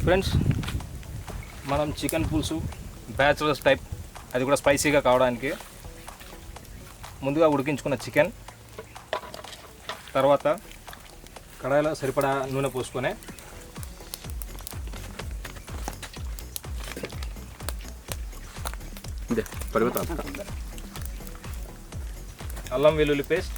Friends, మనం chicken పులుసు bachelors type, అది కూడా స్పైసీగా కావడానికి ముందుగా ఉడికించుకున్న చికెన్, తర్వాత కడాయిలో సరిపడా నూనె పోసుకొని అల్లం వెల్లుల్లి పేస్ట్,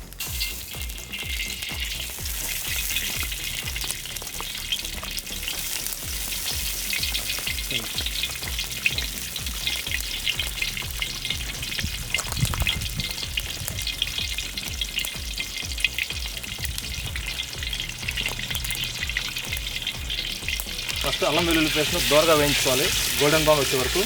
ఫస్ట్ అల్లం వెల్లుల్లి పేస్ట్ను దోరగా వేయించుకోవాలి, గోల్డెన్ బ్రౌన్ వచ్చే వరకు.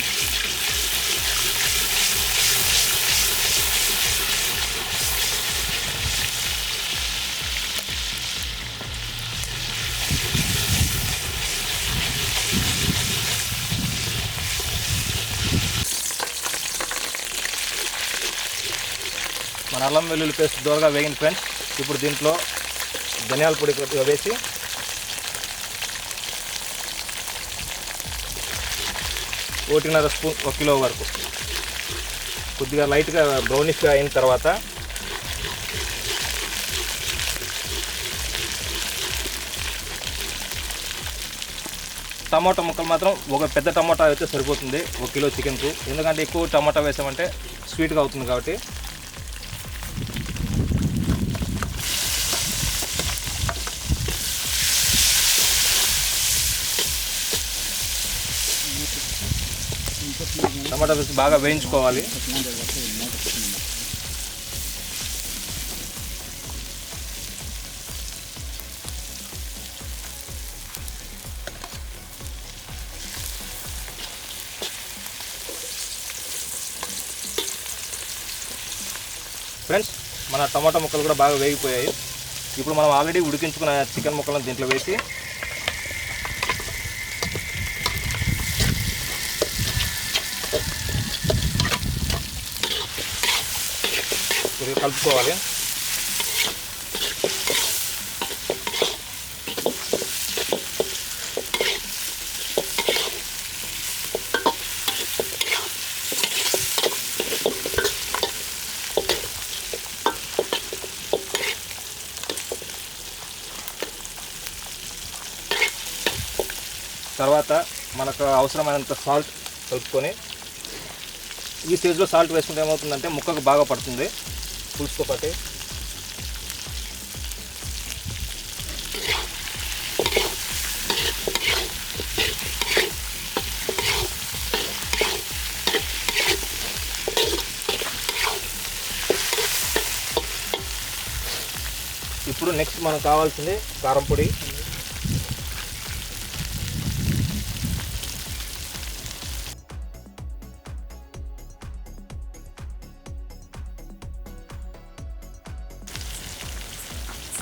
మన అల్లం వెల్లుల్లి పేస్ట్ దోరగా వేగింది ఫ్రెండ్స్. ఇప్పుడు దీంట్లో ధనియాల పొడి కొద్దిగా వేసి ఒకటిన్నర స్పూన్, 1 కిలో వరకు కొద్దిగా లైట్గా బ్రౌనిష్గా అయిన తర్వాత టమాటా ముక్కలు మాత్రం ఒక పెద్ద టమాటా అయితే సరిపోతుంది 1 కిలో చికెన్కు. ఎందుకంటే ఎక్కువ టమాటా వేసామంటే స్వీట్గా అవుతుంది కాబట్టి. టమాటా వేసి బాగా వేయించుకోవాలి. ఫ్రెండ్స్, మన టమాటా ముక్కలు కూడా బాగా వేగిపోయాయి. ఇప్పుడు మనం ఆల్రెడీ ఉడికించుకున్న చికెన్ ముక్కలను దీంట్లో వేసి కలుపుకోవాలి. తర్వాత మనకు అవసరమైనంత సాల్ట్ కలుపుకొని, ఈ స్టేజ్లో సాల్ట్ వేసుకుంటే ఏమవుతుందంటే ముక్కకు బాగా పడుతుంది పులుసుతో పాటు. ఇప్పుడు నెక్స్ట్ మనకు కావాల్సింది కారం పొడి.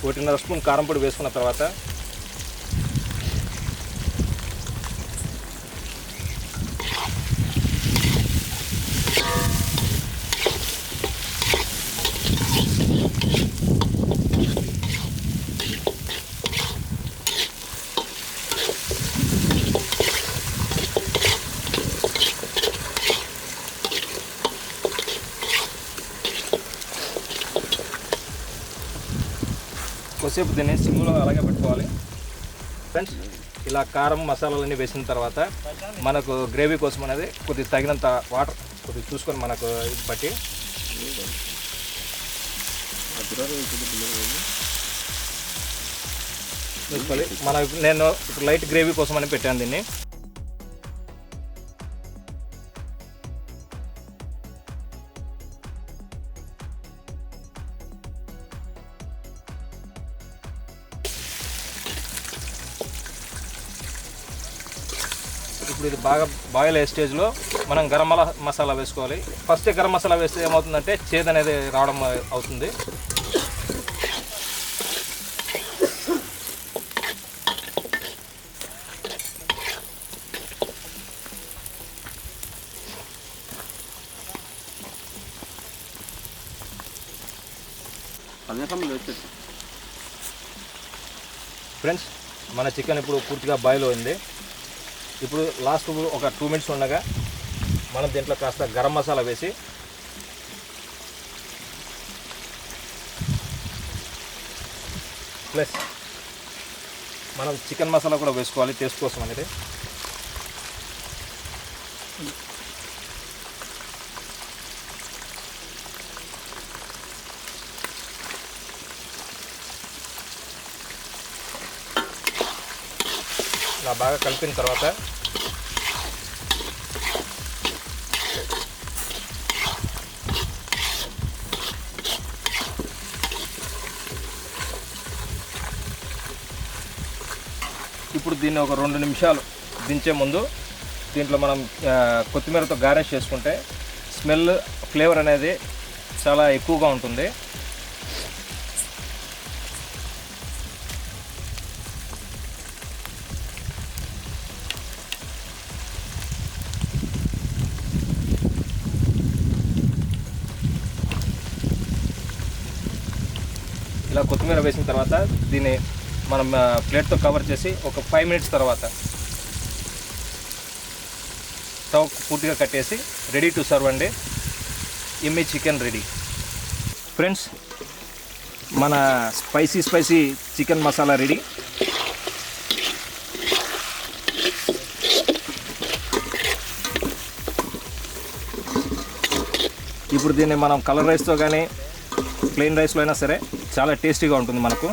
ఒకటిన్నర స్పూన్ కారం పొడి వేసుకున్న తర్వాత కొద్దిసేపు దీన్ని సిమ్లో అలాగే పెట్టుకోవాలి. ఫ్రెండ్స్, ఇలా కారం మసాలాలన్నీ వేసిన తర్వాత మనకు గ్రేవీ కోసం అనేది కొద్దిగా తగినంత వాటర్ కొద్దిగా చూసుకొని మనకు ఇది బట్టి చూసుకోవాలి. నేను ఇప్పుడు లైట్ గ్రేవీ కోసం అని పెట్టాను దీన్ని. ఇప్పుడు ఇది బాగా బాయిల్ అయ్యే స్టేజ్లో మనం గరం మసాలా వేసుకోవాలి. ఫస్ట్ గరం మసాలా వేస్తే ఏమవుతుందంటే చేదు అనేది రావడం అవుతుంది. ఫ్రెండ్స్, మన చికెన్ ఇప్పుడు పూర్తిగా బాయిల్ అయింది. ఇప్పుడు లాస్ట్ ఒక 2 మినిట్స్ ఉండగా మనం దీంట్లో కాస్త గరం మసాలా వేసి ప్లస్ మనం చికెన్ మసాలా కూడా వేసుకోవాలి టేస్ట్ కోసం అనేది. ఇలా బాగా కలిపిన తర్వాత ఇప్పుడు దీన్ని ఒక 2 నిమిషాలు దించే ముందు దీంట్లో మనం కొత్తిమీరతో గార్నిష్ చేసుకుంటే స్మెల్ ఫ్లేవర్ అనేది చాలా ఎక్కువగా ఉంటుంది. ఇలా కొత్తిమీర వేసిన తర్వాత దీన్ని మనం ప్లేట్తో కవర్ చేసి ఒక 5 మినిట్స్ తర్వాత స్టవ్ పూర్తిగా కట్టేసి రెడీ టు సర్వ్ అండి. యమ్మీ చికెన్ రెడీ. ఫ్రెండ్స్, మన స్పైసీ చికెన్ మసాలా రెడీ. ఇప్పుడు దీన్ని మనం కలర్ రైస్తో కానీ ప్లెయిన్ రైస్లో అయినా సరే చాలా టేస్టీగా ఉంటుంది మనకు.